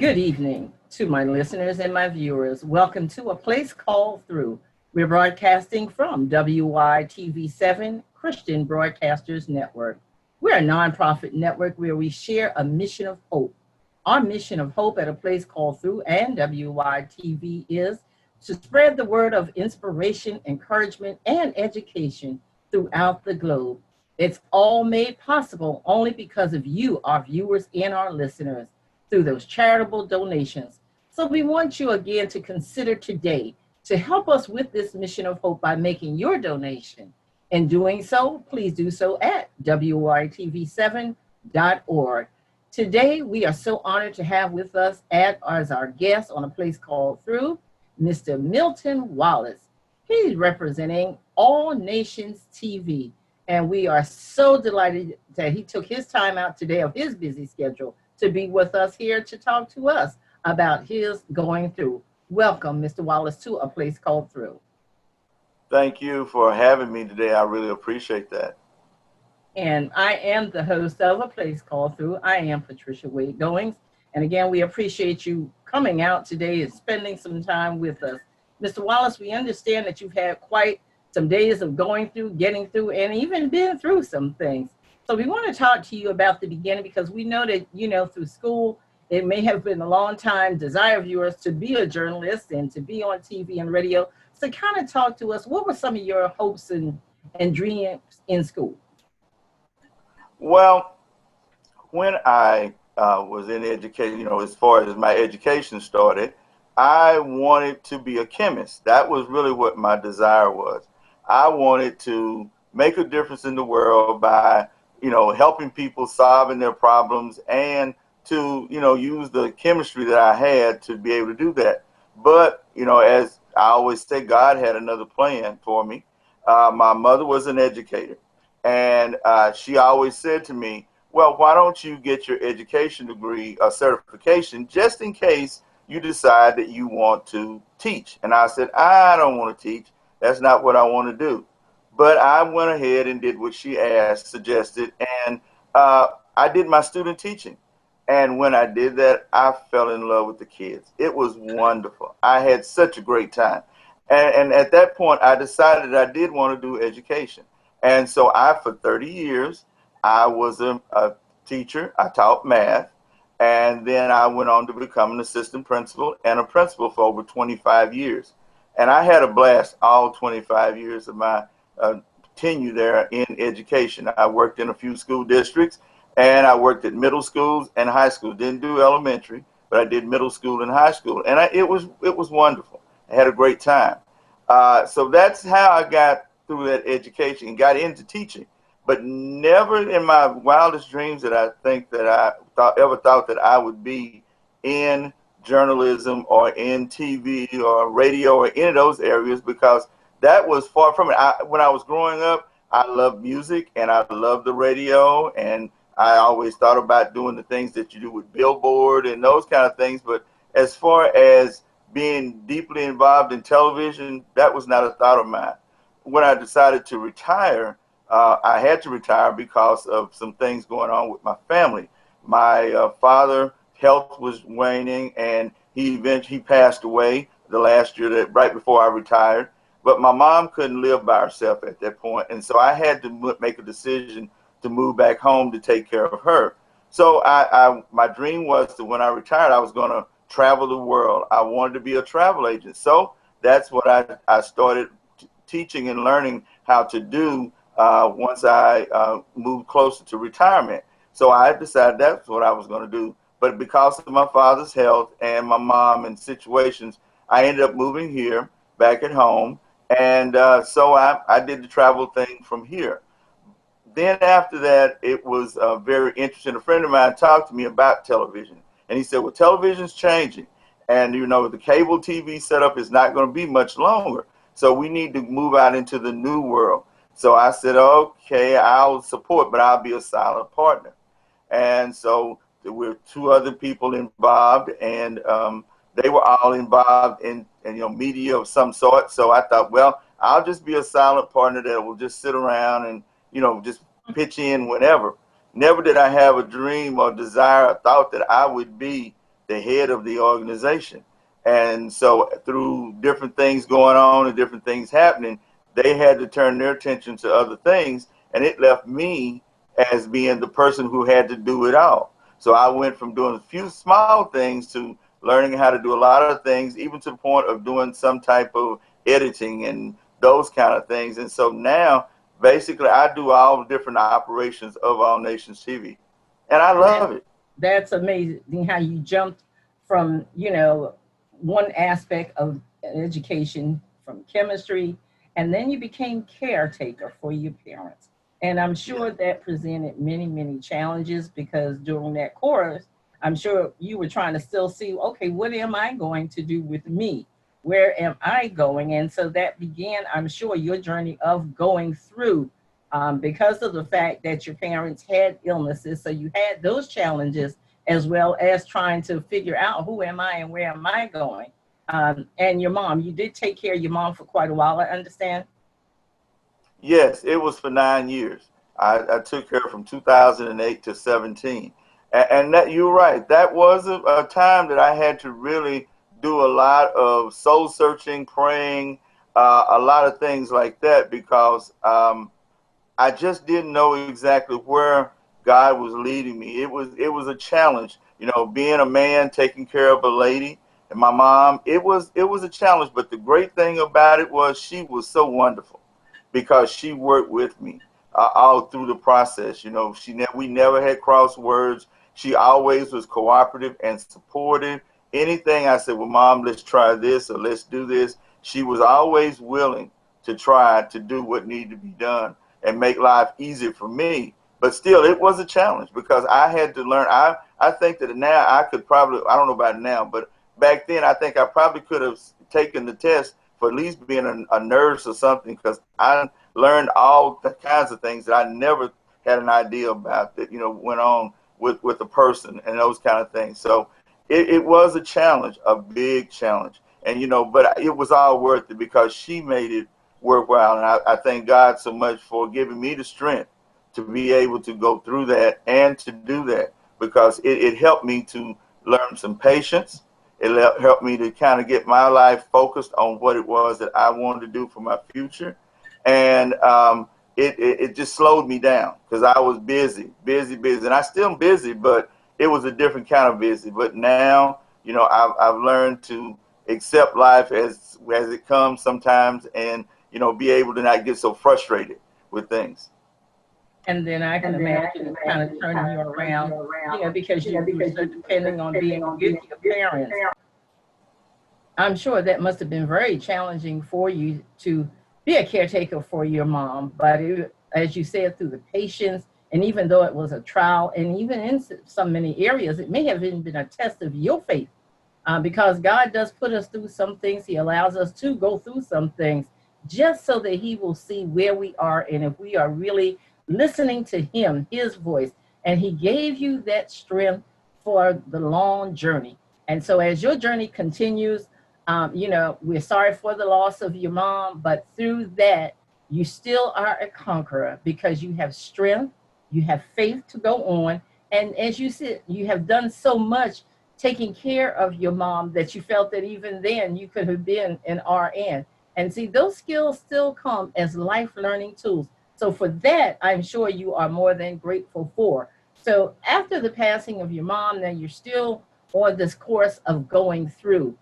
Good evening to my listeners and my viewers. Welcome to A Place Called Through. We're broadcasting from WYTV7 Christian Broadcasters Network. We're a nonprofit network where we share a mission of hope. Our mission of hope at A Place Called Through and WYTV is to spread the word of inspiration, encouragement, and education throughout the globe. It's all made possible only because of you, our viewers and our listeners, through those charitable donations. So we want you again to consider today to help us with this mission of hope by making your donation. In doing so, please do so at WYTV7.org. Today, we are so honored to have with us as our guest on A Place Called Through, Mr. Milton Wallace. He's representing All Nations TV. And we are so delighted that he took his time out today of his busy schedule to be with us here to talk to us about his going through. Welcome, Mr. Wallace, to A Place Called Through. Thank you for having me today. I really appreciate that. And I am the host of A Place Called Through. I am Patricia Wade Goings. And again, we appreciate you coming out today and spending some time with us. Mr. Wallace, we understand that you've had quite some days of going through, getting through, and even been through some things. So we want to talk to you about the beginning because we know that, through school, it may have been a long time desire of yours to be a journalist and to be on TV and radio. So kind of talk to us, what were some of your hopes and dreams in school? Well, when I was in education, as far as my education started, I wanted to be a chemist. That was really what my desire was. I wanted to make a difference in the world by helping people solving their problems and to, use the chemistry that I had to be able to do that. But, as I always say, God had another plan for me. My mother was an educator, and she always said to me, well, why don't you get your education degree, a certification, just in case you decide that you want to teach? And I said, I don't want to teach. That's not what I want to do. But I went ahead and did what she suggested, and I did my student teaching. And when I did that, I fell in love with the kids. It was wonderful. I had such a great time. And at that point, I decided I did want to do education. And so for 30 years, I was a teacher. I taught math. And then I went on to become an assistant principal and a principal for over 25 years. And I had a blast all 25 years of my tenure there in education. I worked in a few school districts, and I worked at middle schools and high schools. Didn't do elementary, but I did middle school and high school, and it was wonderful. I had a great time. So that's how I got through that education and got into teaching. But never in my wildest dreams that I think that I ever thought that I would be in journalism or in TV or radio or any of those areas, because that was far from it. When I was growing up, I loved music and I loved the radio, and I always thought about doing the things that you do with Billboard and those kind of things. But as far as being deeply involved in television, that was not a thought of mine. When I decided to retire, I had to retire because of some things going on with my family. My father health was waning, and he passed away the last year, right before I retired. But my mom couldn't live by herself at that point, and so I had to make a decision to move back home to take care of her. So my dream was that when I retired, I was going to travel the world. I wanted to be a travel agent. So that's what I started teaching and learning how to do once I moved closer to retirement. So I decided that's what I was going to do. But because of my father's health and my mom and situations, I ended up moving here back at home. And so I did the travel thing from here. Then after that, it was very interesting. A friend of mine talked to me about television. And he said, well, television's changing. And, the cable TV setup is not going to be much longer. So we need to move out into the new world. So I said, okay, I'll support, but I'll be a silent partner. And so there were two other people involved, and they were all involved in media of some sort. So I thought, well, I'll just be a silent partner that will just sit around and, just pitch in whenever. Never did I have a dream or desire or thought that I would be the head of the organization. And so through different things going on and different things happening, they had to turn their attention to other things. And it left me as being the person who had to do it all. So I went from doing a few small things to learning how to do a lot of things, even to the point of doing some type of editing and those kind of things. And so now, basically, I do all the different operations of All Nations TV. And I love it. That's amazing how you jumped from, one aspect of education from chemistry, and then you became caretaker for your parents. And I'm sure that presented many, many challenges because during that course, I'm sure you were trying to still see, okay, what am I going to do with me? Where am I going? And so that began, I'm sure, your journey of going through because of the fact that your parents had illnesses. So you had those challenges as well as trying to figure out who am I and where am I going? And your mom, you did take care of your mom for quite a while, I understand? Yes, it was for 9 years. I took her from 2008 to 17. And that, you're right, that was a time that I had to really do a lot of soul searching, praying, a lot of things like that, because I just didn't know exactly where God was leading me. It was a challenge, being a man taking care of a lady and my mom. It was a challenge, but the great thing about it was she was so wonderful because she worked with me all through the process. We never had cross words. She always was cooperative and supportive. Anything I said, well, Mom, let's try this or let's do this, she was always willing to try to do what needed to be done and make life easier for me. But still, it was a challenge because I had to learn. I think that now I could probably, I don't know about now, but back then I think I probably could have taken the test for at least being a nurse or something, because I learned all the kinds of things that I never had an idea about that, went on with a person and those kind of things. So it was a challenge, a big challenge. And, but it was all worth it because she made it worthwhile. And I thank God so much for giving me the strength to be able to go through that and to do that, because it helped me to learn some patience. It helped me to kind of get my life focused on what it was that I wanted to do for my future. And it just slowed me down because I was busy. And I still am busy, but it was a different kind of busy. But now, I've learned to accept life as it comes sometimes, and, be able to not get so frustrated with things. And then I can imagine it kind of turning you around, because you were so depending on being with your parents. I'm sure that must have been very challenging for you to be a caretaker for your mom. But as you said, through the patience, and even though it was a trial, and even in some many areas, it may have even been a test of your faith, because God does put us through some things. He allows us to go through some things just so that he will see where we are and if we are really listening to him, his voice. And he gave you that strength for the long journey. And so as your journey continues, we're sorry for the loss of your mom, but through that, you still are a conqueror because you have strength, you have faith to go on. And as you said, you have done so much taking care of your mom that you felt that even then you could have been an RN. And see, those skills still come as life learning tools. So for that, I'm sure you are more than grateful for. So after the passing of your mom, now you're still on this course of going through.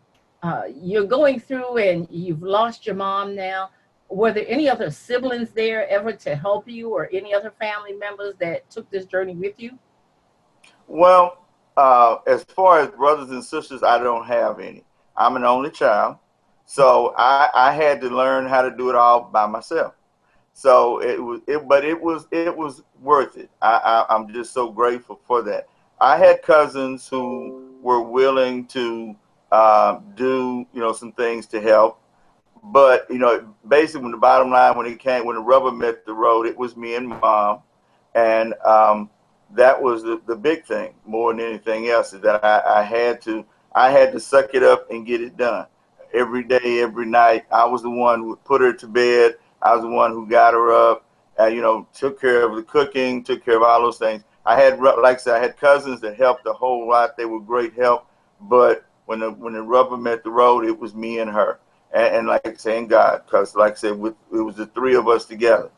You're going through and you've lost your mom now. Were there any other siblings there ever to help you, or any other family members that took this journey with you? Well, as far as brothers and sisters, I don't have any. I'm an only child. So I had to learn how to do it all by myself. So it was worth it. I'm just so grateful for that. I had cousins who were willing to do some things to help, but basically when the bottom line, when the rubber met the road, it was me and Mom, and that was the big thing more than anything else, is that I had to suck it up and get it done. Every day, every night, I was the one who put her to bed. I was the one who got her up, took care of the cooking, took care of all those things. I had, like I said, I had cousins that helped a whole lot. They were great help. but when the rubber met the road, it was me and her, and like saying God, because like I said, it was the three of us together,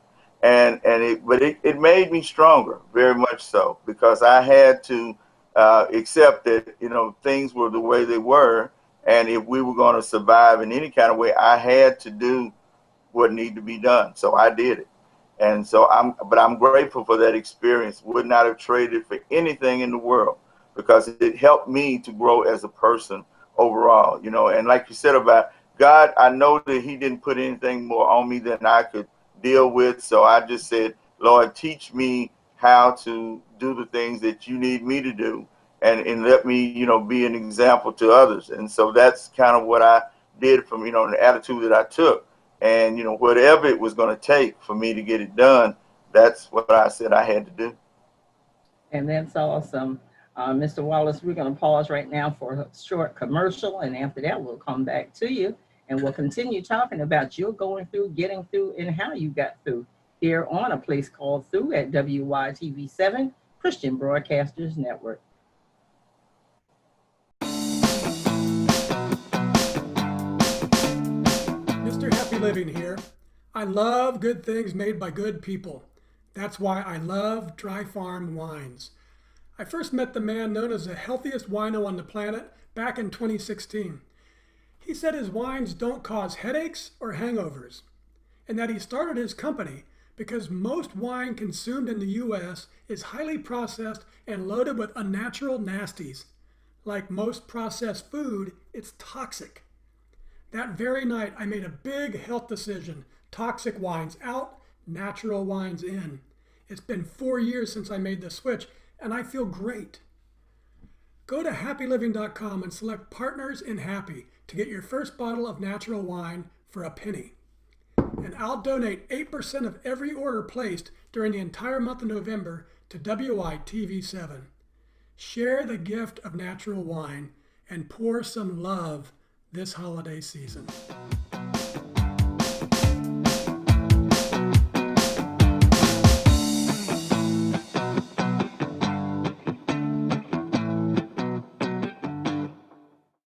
but it made me stronger, very much so, because I had to accept that things were the way they were, and if we were going to survive in any kind of way, I had to do what needed to be done. So I did it. And so I'm grateful for that experience. Would not have traded for anything in the world, because it helped me to grow as a person overall, and like you said about God, I know that he didn't put anything more on me than I could deal with. So I just said, Lord, teach me how to do the things that you need me to do, and let me, be an example to others. And so that's kind of what I did from, the attitude that I took. And, whatever it was going to take for me to get it done, that's what I said I had to do. And that's awesome. Mr. Wallace, we're going to pause right now for a short commercial. And after that, we'll come back to you and we'll continue talking about you going through, getting through, and how you got through here on A Place Called Through at WYTV7, Christian Broadcasters Network. Mr. Happy Living here. I love good things made by good people. That's why I love Dry Farm Wines. I first met the man known as the healthiest wino on the planet back in 2016. He said his wines don't cause headaches or hangovers, and that he started his company because most wine consumed in the U.S. is highly processed and loaded with unnatural nasties. Like most processed food, it's toxic. That very night, I made a big health decision. Toxic wines out, natural wines in. It's been 4 years since I made the switch, and I feel great. Go to happyliving.com and select Partners in Happy to get your first bottle of natural wine for a penny. And I'll donate 8% of every order placed during the entire month of November to WYTV7. Share the gift of natural wine and pour some love this holiday season.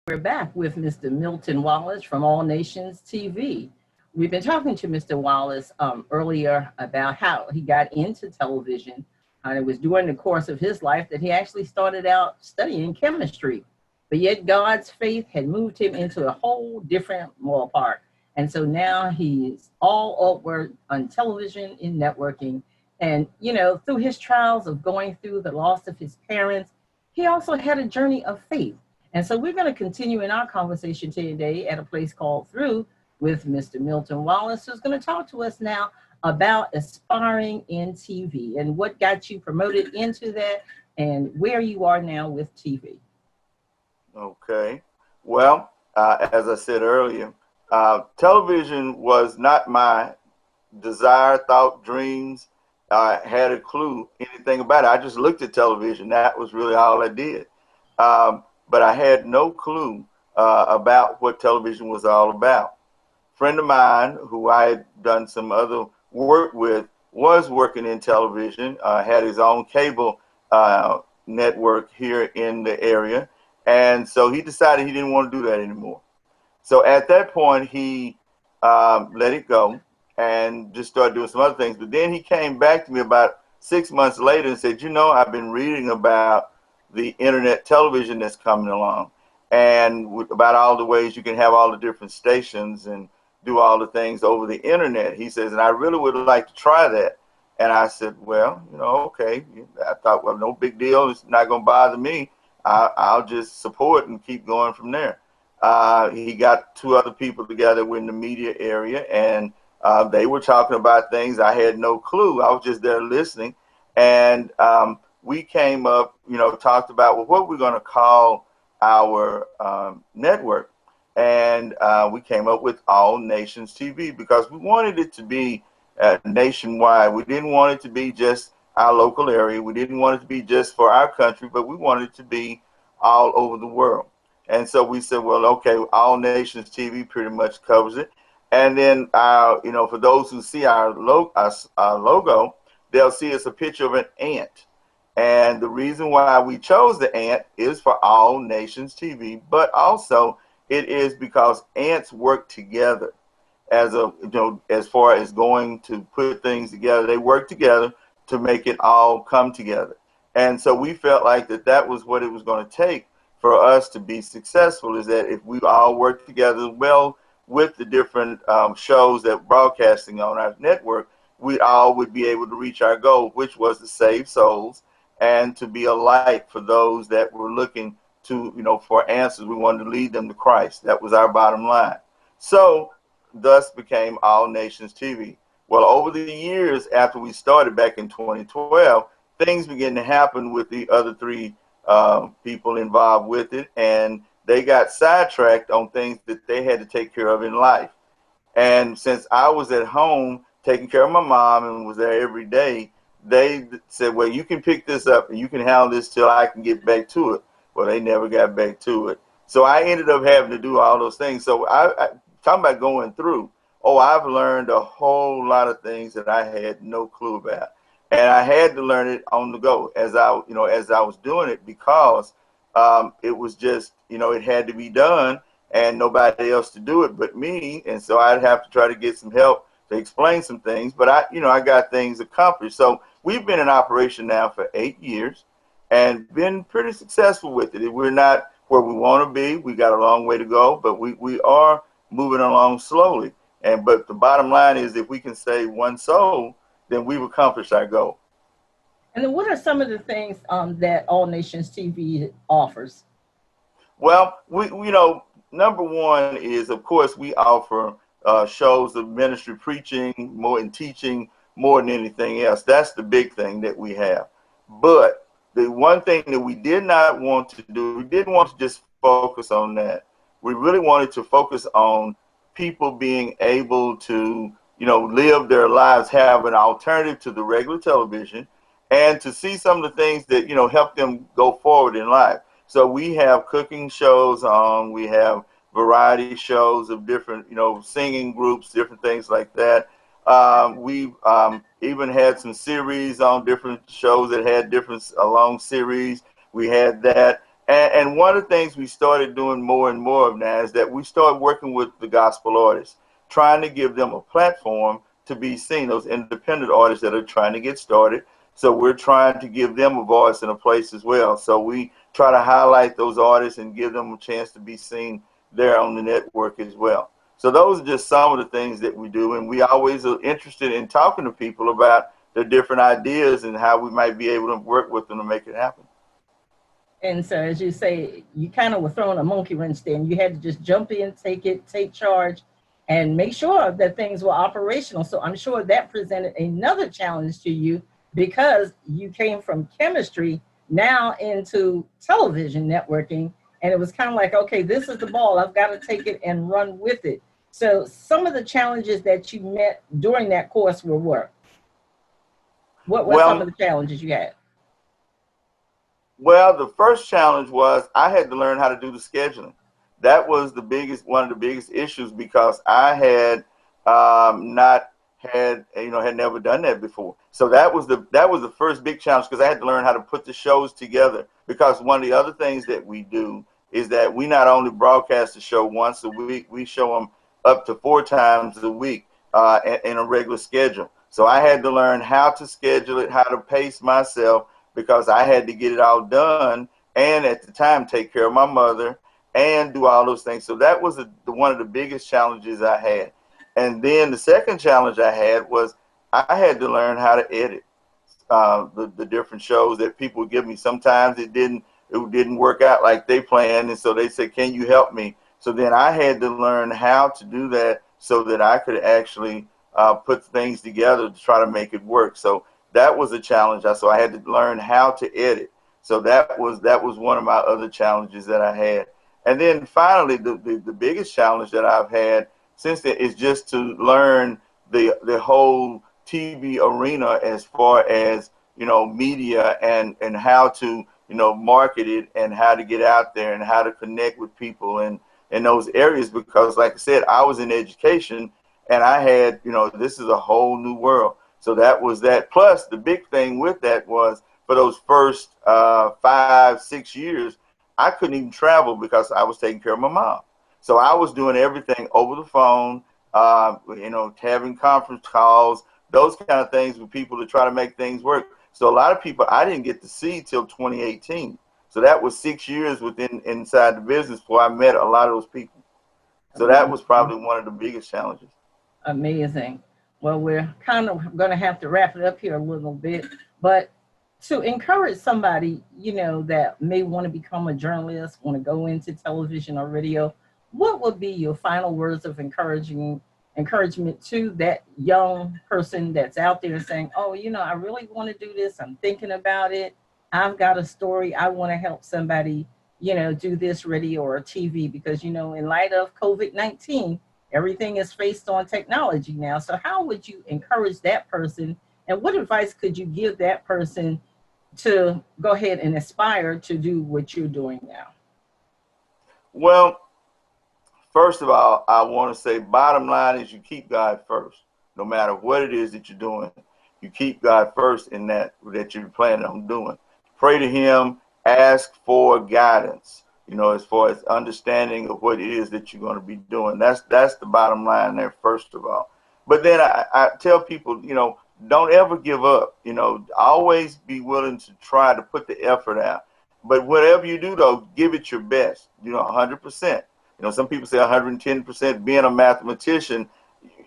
We're back with Mr. Milton Wallace from All Nations TV. We've been talking to Mr. Wallace earlier about how he got into television. And it was during the course of his life that he actually started out studying chemistry. But yet God's faith had moved him into a whole different ballpark. And so now he's all over on television, in networking. And, through his trials of going through the loss of his parents, he also had a journey of faith. And so we're going to continue in our conversation today at A Place Called Through with Mr. Milton Wallace, who's going to talk to us now about aspiring in TV and what got you promoted into that and where you are now with TV. Okay. Well, as I said earlier, television was not my desire, thought, dreams. I had a clue anything about it. I just looked at television. That was really all I did. But I had no clue about what television was all about. A friend of mine who I had done some other work with was working in television, had his own cable network here in the area. And so he decided he didn't want to do that anymore. So at that point, he let it go and just started doing some other things. But then he came back to me about 6 months later and said, I've been reading about the internet television that's coming along, and about all the ways you can have all the different stations and do all the things over the internet. He says, and I really would like to try that. And I said, well, okay. I thought, well, no big deal. It's not going to bother me. I'll just support and keep going from there. He got two other people together in the media area, and they were talking about things I had no clue. I was just there listening. And we came up, talked about, well, what we're going to call our network. And we came up with All Nations TV because we wanted it to be nationwide. We didn't want it to be just our local area. We didn't want it to be just for our country, but we wanted it to be all over the world. And so we said, well, okay, All Nations TV pretty much covers it. And then, for those who see our logo, they'll see it's a picture of an ant. And the reason why we chose the Ant is for All Nations TV, but also it is because ants work together as as far as going to put things together. They work together to make it all come together. And so we felt like that was what it was going to take for us to be successful, is that if we all work together well with the different shows that broadcasting on our network, we all would be able to reach our goal, which was to save souls and to be a light for those that were looking to, for answers. We wanted to lead them to Christ. That was our bottom line. So thus became All Nations TV. Well, over the years after we started back in 2012, things began to happen with the other three people involved with it, and they got sidetracked on things that they had to take care of in life. And since I was at home taking care of my mom and was there every day, they said, well, you can pick this up and you can handle this till I can get back to it. Well, they never got back to it. So I ended up having to do all those things. So I talking about going through, I've learned a whole lot of things that I had no clue about. And I had to learn it on the go as I was doing it, because it was just, it had to be done and nobody else to do it but me. And so I'd have to try to get some help to explain some things, but I got things accomplished. So we've been in operation now for 8 years and been pretty successful with it. We're not where we want to be. We got a long way to go, but we are moving along slowly. But the bottom line is, if we can save one soul, then we've accomplished our goal. And then what are some of the things that All Nations TV offers? Well, we number one is, of course, we offer shows of ministry preaching more and teaching more than anything else. That's the big thing that we have. But the one thing that we did not want to do, we didn't want to just focus on that. We really wanted to focus on people being able to, live their lives, have an alternative to the regular television, and to see some of the things that, help them go forward in life. So we have cooking shows on, we have variety shows of different, singing groups, different things like that. We've even had some series on different shows that had different long series. We had that. And one of the things we started doing more and more of now is that we started working with the gospel artists, trying to give them a platform to be seen, those independent artists that are trying to get started. So we're trying to give them a voice and a place as well. So we try to highlight those artists and give them a chance to be seen there on the network as well. So those are just some of the things that we do. And we always are interested in talking to people about their different ideas and how we might be able to work with them to make it happen. And so, as you say, you kind of were throwing a monkey wrench there, and you had to just jump in, take charge, and make sure that things were operational. So I'm sure that presented another challenge to you, because you came from chemistry now into television networking, and it was kind of like, okay, this is the ball. I've got to take it and run with it. So some of the challenges that you met during that course were what were some of the challenges you had? Well, the first challenge was I had to learn how to do the scheduling. That was one of the biggest issues, because I had had never done that before. So that was the first big challenge, because I had to learn how to put the shows together. Because one of the other things that we do is that we not only broadcast the show once a week, we show them up to 4 times a week in a regular schedule. So I had to learn how to schedule it, how to pace myself, because I had to get it all done, and at the time take care of my mother and do all those things. So that was one of the biggest challenges I had. And then the second challenge I had was I had to learn how to edit the different shows that people would give me. Sometimes it didn't work out like they planned, and so they said, can you help me? So then I had to learn how to do that so that I could actually put things together to try to make it work. So that was a challenge. So I had to learn how to edit. So that was one of my other challenges that I had. And then finally, the biggest challenge that I've had since then is just to learn the whole TV arena, as far as, media and how to, market it, and how to get out there and how to connect with people in those areas. Because like I said, I was in education, and I had, this is a whole new world. So that was that. Plus, the big thing with that was for those first 5, 6 years, I couldn't even travel because I was taking care of my mom. So I was doing everything over the phone, having conference calls, those kind of things with people to try to make things work. So a lot of people I didn't get to see till 2018. So that was 6 years inside the business before I met a lot of those people. So that was probably one of the biggest challenges. Amazing. Well, we're kind of going to have to wrap it up here a little bit, but to encourage somebody, that may want to become a journalist, want to go into television or radio, what would be your final words of encouragement to that young person that's out there saying, oh, I really want to do this. I'm thinking about it. I've got a story. I want to help somebody, do this radio or TV because, in light of COVID-19, everything is based on technology now. So how would you encourage that person? And what advice could you give that person to go ahead and aspire to do what you're doing now? Well, first of all, I want to say bottom line is you keep God first. No matter what it is that you're doing, you keep God first in that you're planning on doing. Pray to him, ask for guidance, as far as understanding of what it is that you're going to be doing. That's the bottom line there, first of all. But then I tell people, don't ever give up. Always be willing to try to put the effort out. But whatever you do, though, give it your best, 100%. Some people say 110%. Being a mathematician,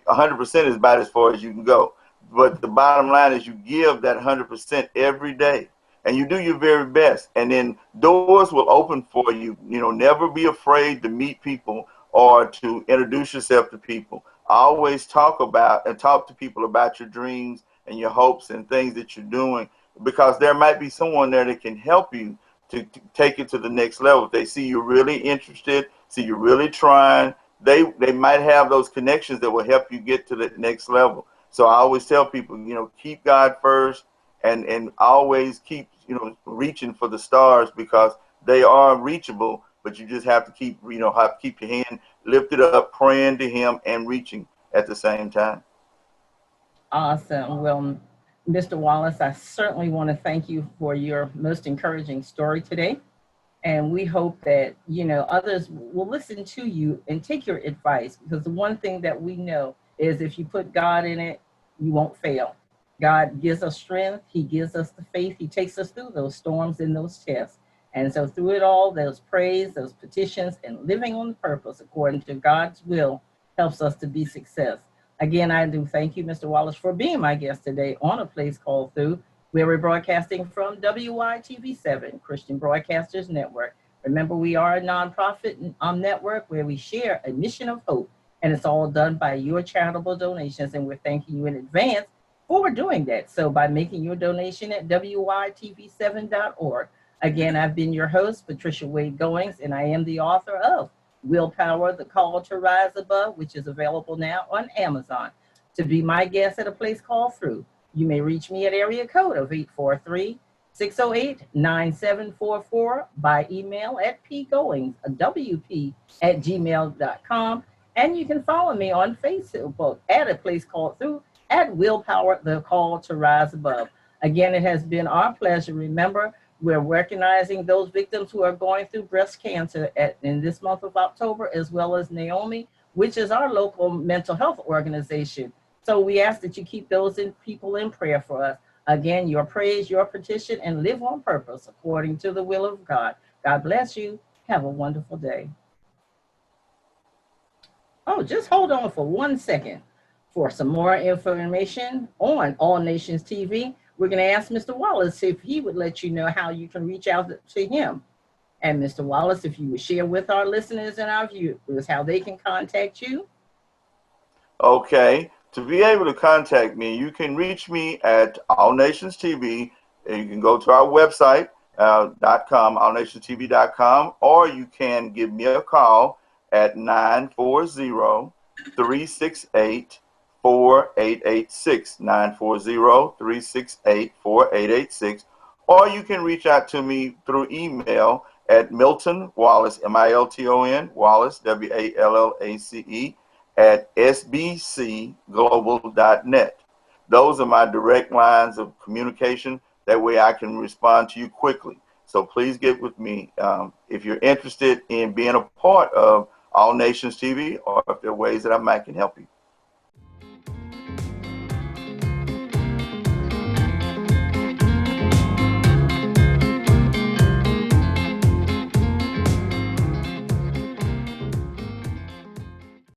100% is about as far as you can go. But the bottom line is you give that 100% every day. And you do your very best. And then doors will open for you. Never be afraid to meet people or to introduce yourself to people. Always talk to people about your dreams and your hopes and things that you're doing, because there might be someone there that can help you to take it to the next level. If they see you're really interested, see you're really trying, they might have those connections that will help you get to the next level. So I always tell people, keep God first and always keep, reaching for the stars, because they are reachable, but you just have to keep your hand lifted up, praying to him and reaching at the same time. Awesome. Well, Mr. Wallace, I certainly want to thank you for your most encouraging story today. And we hope that, others will listen to you and take your advice, because the one thing that we know is if you put God in it, you won't fail. God gives us strength. He gives us the faith. He takes us through those storms and those tests. And so through it all, those praise, those petitions, and living on the purpose according to God's will helps us to be success. Again, I do thank you, Mr. Wallace, for being my guest today on A Place Called Through, where we're broadcasting from WYTV7, Christian Broadcasters Network. Remember, we are a nonprofit network where we share a mission of hope, and it's all done by your charitable donations, and we're thanking you in advance for doing that. So by making your donation at WYTV7.org. Again, I've been your host, Patricia Wade Goings, and I am the author of Willpower, The Call to Rise Above, which is available now on Amazon. To be my guest at A Place Called Through, you may reach me at area code of 843-608-9744 by email at pgoings@wp@gmail.com. And you can follow me on Facebook at A Place Called Through at Willpower, The Call to Rise Above. Again, it has been our pleasure. Remember, we're recognizing those victims who are going through breast cancer in this month of October, as well as Naomi, which is our local mental health organization. So we ask that you keep those people in prayer for us. Again, your praise, your petition, and live on purpose according to the will of God. God bless you. Have a wonderful day. Oh, just hold on for 1 second. For some more information on All Nations TV, we're going to ask Mr. Wallace if he would let you know how you can reach out to him. And Mr. Wallace, if you would share with our listeners and our viewers how they can contact you. Okay. To be able to contact me, you can reach me at All Nations TV. You can go to our website, .com, allnationstv.com, or you can give me a call at 940-368-4886, 940-368-4886, or you can reach out to me through email at Milton Wallace, Milton, Wallace, WALLACE, at sbcglobal.net. Those are my direct lines of communication. That way I can respond to you quickly. So please get with me if you're interested in being a part of All Nations TV, or if there are ways that I can help you.